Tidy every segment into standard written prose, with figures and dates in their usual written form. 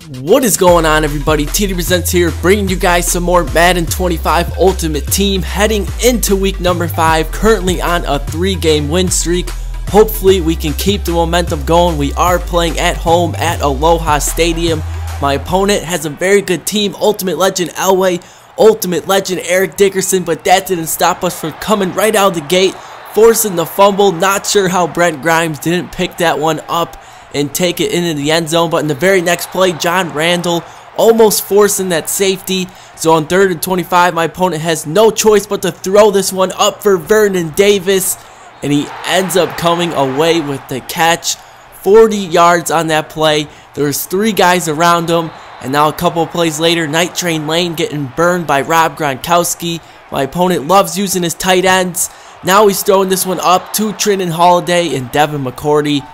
What is going on, everybody? TD Presents here, bringing you guys some more Madden 25 Ultimate Team, heading into week number 5, currently on a 3-game win streak. Hopefully we can keep the momentum going. We are playing at home at Aloha Stadium. My opponent has a very good team: Ultimate Legend Elway, Ultimate Legend Eric Dickerson, but that didn't stop us from coming right out of the gate, forcing the fumble. Not sure how Brent Grimes didn't pick that one up and take it into the end zone, but in the very next play, John Randall almost forcing that safety. So on 3rd and 25, my opponent has no choice but to throw this one up for Vernon Davis, and he ends up coming away with the catch. 40 yards on that play. There's 3 guys around him, and now a couple of plays later, Night Train Lane getting burned by Rob Gronkowski. My opponent loves using his tight ends. Now he's throwing this one up to Trenton Holiday and Devin McCourty.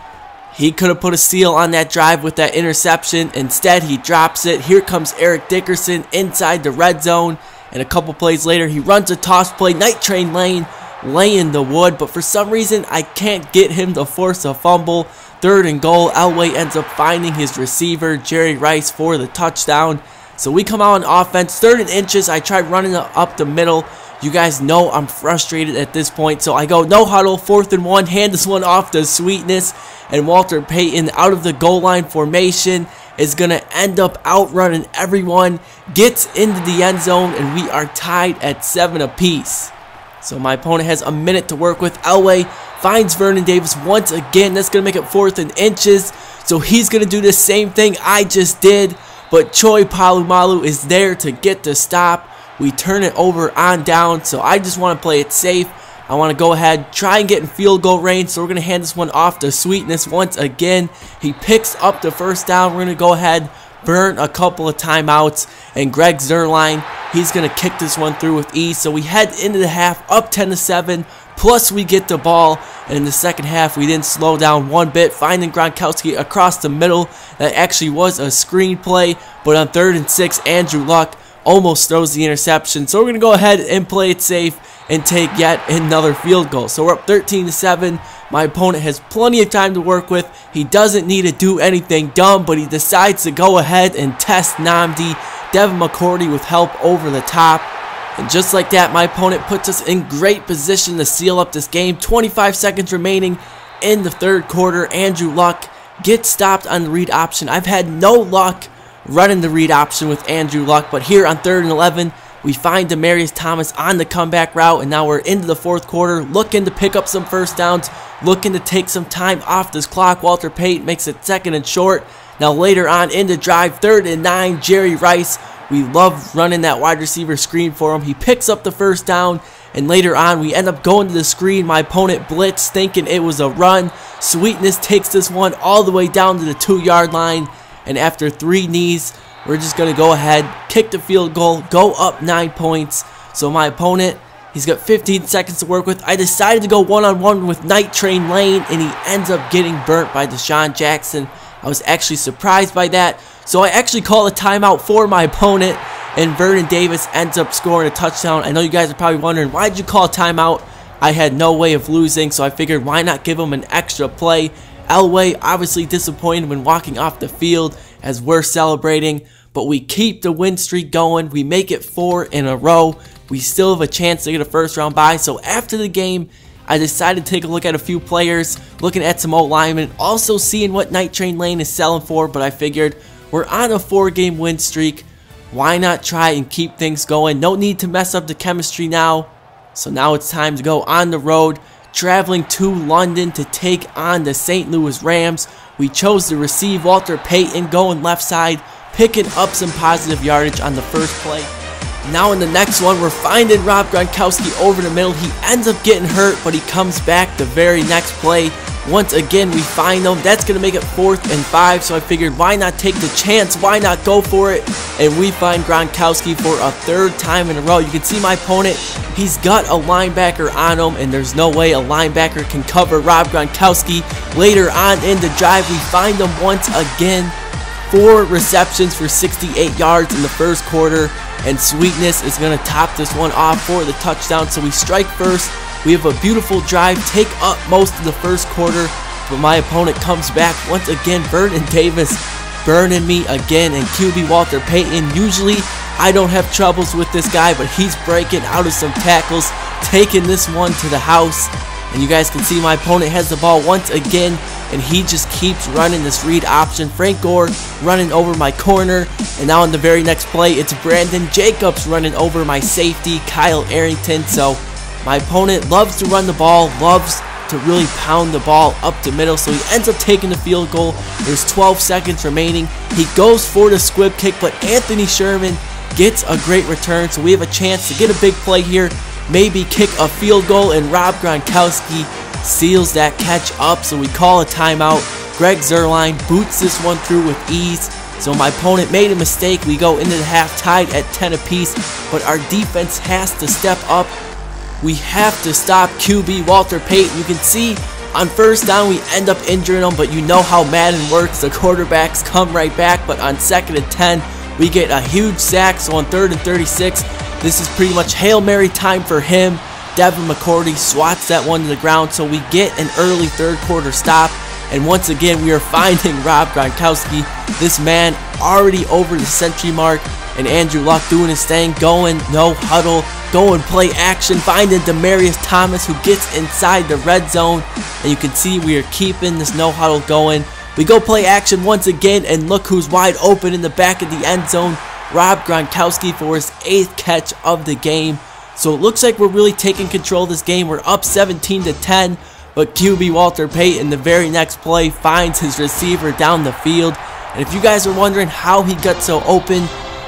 He could have put a seal on that drive with that interception. Instead, he drops it. Here comes Eric Dickerson inside the red zone, and a couple plays later, he runs a toss play. Night Train Lane laying the wood, but for some reason, I can't get him to force a fumble. 3rd and goal, Elway ends up finding his receiver, Jerry Rice, for the touchdown. So we come out on offense, 3rd and inches. I tried running up the middle. You guys know I'm frustrated at this point, so I go no huddle, 4th and 1, hand this one off to Sweetness, and Walter Payton out of the goal line formation is going to end up outrunning everyone, gets into the end zone, and we are tied at 7 apiece. So my opponent has a minute to work with. Elway finds Vernon Davis once again. That's going to make it 4th and inches, so he's going to do the same thing I just did, but Choi Palumalu is there to get the stop. We turn it over on down, so I just want to play it safe. I want to go ahead, try and get in field goal range, so we're going to hand this one off to Sweetness once again. He picks up the first down. We're going to go ahead, burn a couple of timeouts, and Greg Zuerlein, he's going to kick this one through with ease. So we head into the half up 10-7, plus we get the ball, and in the second half we didn't slow down one bit, finding Gronkowski across the middle. That actually was a screen play, but on 3rd and 6, Andrew Luck almost throws the interception. So we're going to go ahead and play it safe and take yet another field goal. So we're up 13-7. My opponent has plenty of time to work with. He doesn't need to do anything dumb, but he decides to go ahead and test Nnamdi. Devin McCourty with help over the top. And just like that, my opponent puts us in great position to seal up this game. 25 seconds remaining in the 3rd quarter. Andrew Luck gets stopped on the read option. I've had no luck running the read option with Andrew Luck, but here on 3rd and 11, we find Demaryius Thomas on the comeback route, and now we're into the 4th quarter, looking to pick up some first downs, looking to take some time off this clock. Walter Payton makes it 2nd and short. Now later on in the drive, 3rd and 9, Jerry Rice, we love running that wide receiver screen for him. He picks up the first down, and later on we end up going to the screen. My opponent blitz thinking it was a run. Sweetness takes this one all the way down to the 2-yard line, and after 3 knees, we're just going to go ahead, kick the field goal, go up 9 points. So my opponent, he's got 15 seconds to work with. I decided to go one-on-one with Night Train Lane, and he ends up getting burnt by Deshaun Jackson. I was actually surprised by that. So I actually call a timeout for my opponent, and Vernon Davis ends up scoring a touchdown. I know you guys are probably wondering, why did you call a timeout? I had no way of losing, so I figured why not give him an extra play. Elway obviously disappointed when walking off the field as we're celebrating, but we keep the win streak going. We make it 4 in a row. We still have a chance to get a first-round bye. So after the game, I decided to take a look at a few players, looking at some old linemen, also seeing what Night Train Lane is selling for, but I figured we're on a 4-game win streak. Why not try and keep things going? No need to mess up the chemistry now. So now it's time to go on the road, traveling to London to take on the St. Louis Rams. We chose to receive Walter Payton going left side, picking up some positive yardage on the first play. Now in the next one, we're finding Rob Gronkowski over the middle. He ends up getting hurt, but he comes back the very next play. Once again, we find him. That's going to make it 4th and 5, so I figured why not take the chance? Why not go for it? And we find Gronkowski for a 3rd time in a row. You can see my opponent, he's got a linebacker on him, and there's no way a linebacker can cover Rob Gronkowski. Later on in the drive, we find him once again. 4 receptions for 68 yards in the 1st quarter, and Sweetness is going to top this one off for the touchdown. So we strike first. We have a beautiful drive, take up most of the 1st quarter, but my opponent comes back once again. Vernon Davis burning me again. And QB Walter Payton, usually I don't have troubles with this guy, but he's breaking out of some tackles, taking this one to the house. And you guys can see my opponent has the ball once again, and he just keeps running this read option. Frank Gore running over my corner, and now in the very next play, it's Brandon Jacobs running over my safety, Kyle Arrington. So my opponent loves to run the ball, loves to really pound the ball up the middle, so he ends up taking the field goal. There's 12 seconds remaining. He goes for the squib kick, but Anthony Sherman gets a great return, so we have a chance to get a big play here, maybe kick a field goal, and Rob Gronkowski seals that catch up, so we call a timeout. Greg Zuerlein boots this one through with ease, so my opponent made a mistake. We go into the half tied at 10 apiece, but our defense has to step up. We have to stop QB Walter Payton. You can see on first down we end up injuring him, but you know how Madden works. The quarterbacks come right back, but on 2nd and 10, we get a huge sack. So on 3rd and 36, this is pretty much Hail Mary time for him. Devin McCourty swats that one to the ground, so we get an early 3rd quarter stop. And once again, we are finding Rob Gronkowski. This man already over the century mark, and Andrew Luck doing his thing, going no huddle, going play action, finding Demaryius Thomas, who gets inside the red zone. And you can see we are keeping this no huddle going. We go play action once again, and look who's wide open in the back of the end zone. Rob Gronkowski for his 8th catch of the game. So it looks like we're really taking control of this game. We're up 17-10, but QB Walter Payton, the very next play, finds his receiver down the field. And if you guys are wondering how he got so open,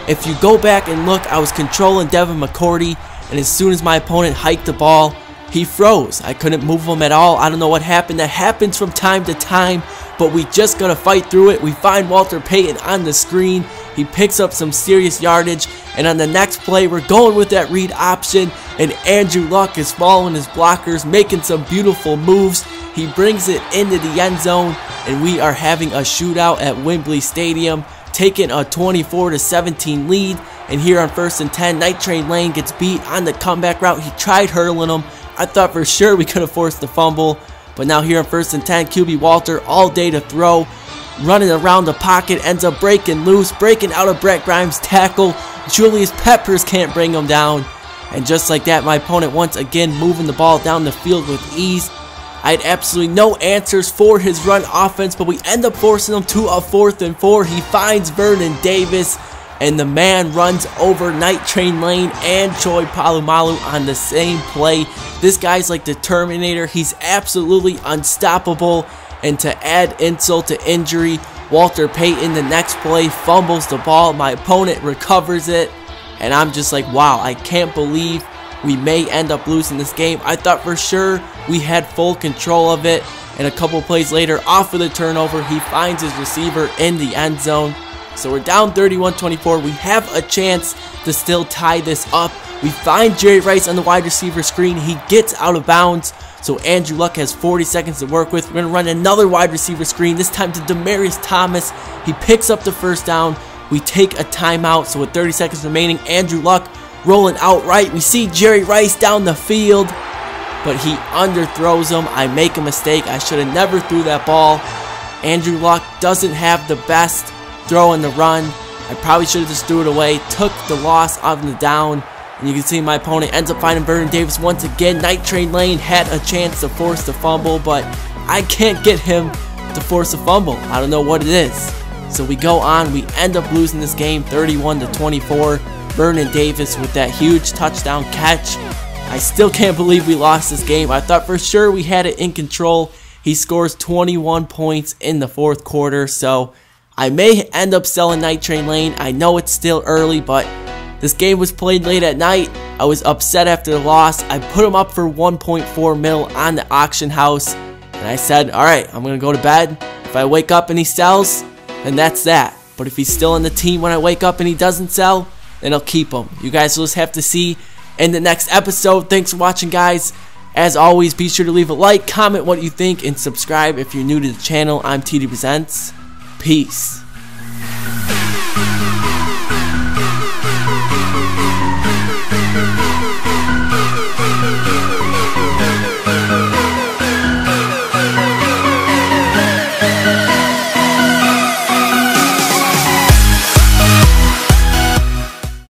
if you go back and look, I was controlling Devin McCourty, and as soon as my opponent hiked the ball, he froze. I couldn't move him at all. I don't know what happened. That happens from time to time, but we just gotta fight through it. We find Walter Payton on the screen. He picks up some serious yardage, and on the next play, we're going with that read option, and Andrew Luck is following his blockers, making some beautiful moves. He brings it into the end zone, and we are having a shootout at Wembley Stadium, taking a 24-17 lead. And here on 1st and 10, Night Train Lane gets beat on the comeback route. He tried hurling him. I thought for sure we could have forced the fumble, but now here on 1st and 10, QB Walter all day to throw, running around the pocket, ends up breaking loose, breaking out of Brett Grimes' tackle. Julius Peppers can't bring him down, and just like that, my opponent once again moving the ball down the field with ease. I had absolutely no answers for his run offense, but we end up forcing him to a 4th and 4. He finds Vernon Davis, and the man runs over Night Train Lane and Troy Polamalu on the same play. This guy's like the Terminator. He's absolutely unstoppable. And to add insult to injury, Walter Payton, the next play, fumbles the ball. My opponent recovers it, and I'm just like, wow, I can't believe we may end up losing this game. I thought for sure we had full control of it, and a couple plays later, off of the turnover, he finds his receiver in the end zone. So we're down 31-24. We have a chance to still tie this up. We find Jerry Rice on the wide receiver screen. He gets out of bounds, so Andrew Luck has 40 seconds to work with. We're going to run another wide receiver screen, this time to Demaryius Thomas. He picks up the 1st down. We take a timeout, so with 30 seconds remaining, Andrew Luck rolling out right. We see Jerry Rice down the field, but he underthrows him. I make a mistake. I should have never threw that ball. Andrew Luck doesn't have the best throw in the run. I probably should have just threw it away, took the loss on the down, and you can see my opponent ends up finding Vernon Davis once again. Night Train Lane had a chance to force the fumble, but I can't get him to force a fumble. I don't know what it is. So we go on. We end up losing this game 31-24. Vernon Davis with that huge touchdown catch. I still can't believe we lost this game. I thought for sure we had it in control. He scores 21 points in the 4th quarter, so I may end up selling Night Train Lane. I know it's still early, but this game was played late at night. I was upset after the loss. I put him up for 1.4 mil on the auction house, and I said, alright, I'm going to go to bed. If I wake up and he sells, then that's that. But if he's still on the team when I wake up and he doesn't sell, then I'll keep him. You guys will just have to see in the next episode. Thanks for watching, guys. As always, be sure to leave a like, comment what you think, and subscribe if you're new to the channel. I'm TD Presents. Peace.